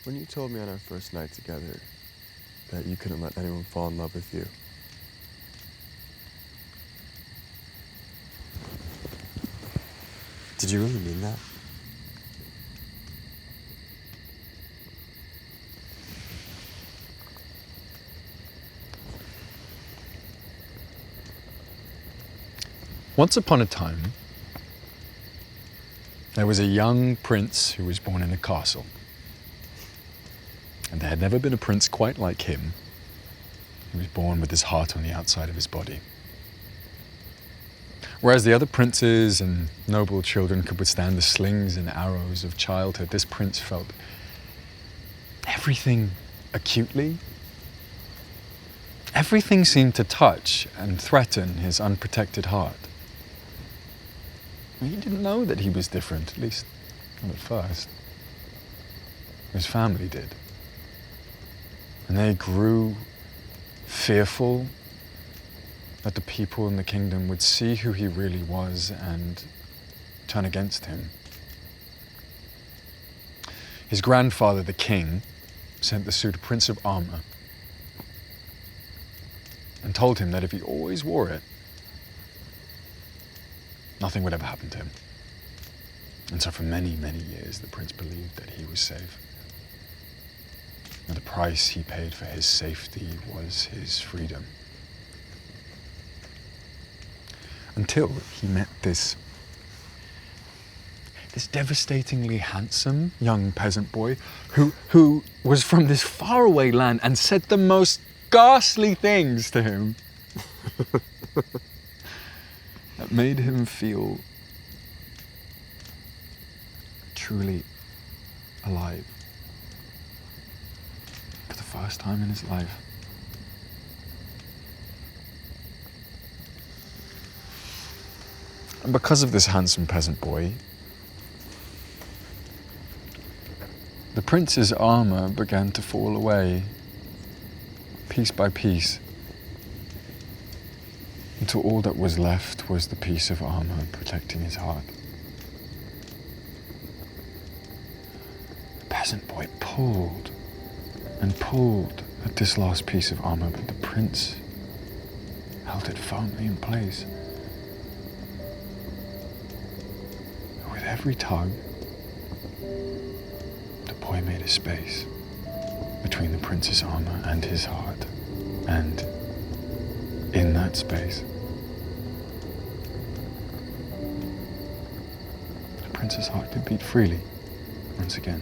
When you told me on our first night together that you couldn't let anyone fall in love with you, did you really mean that? Once upon a time, there was a young prince who was born in a castle. And there had never been a prince quite like him. He was born with his heart on the outside of his body. Whereas the other princes and noble children could withstand the slings and arrows of childhood, this prince felt everything acutely. Everything seemed to touch and threaten his unprotected heart. He didn't know that he was different, at least not at first. His family did. And they grew fearful that the people in the kingdom would see who he really was and turn against him. His grandfather, the king, sent the suit a prince of armor and told him that if he always wore it, nothing would ever happen to him. And so for many, many years, the prince believed that he was safe. And the price he paid for his safety was his freedom. Until he met this devastatingly handsome young peasant boy who was from this faraway land and said the most ghastly things to him that made him feel truly alive for the first time in his life. And because of this handsome peasant boy, the prince's armor began to fall away, piece by piece, until all that was left was the piece of armor protecting his heart. The peasant boy pulled and pulled at this last piece of armor, but the prince held it firmly in place. With every tug, the boy made a space between the prince's armor and his heart, and in that space, the prince's heart could beat freely once again.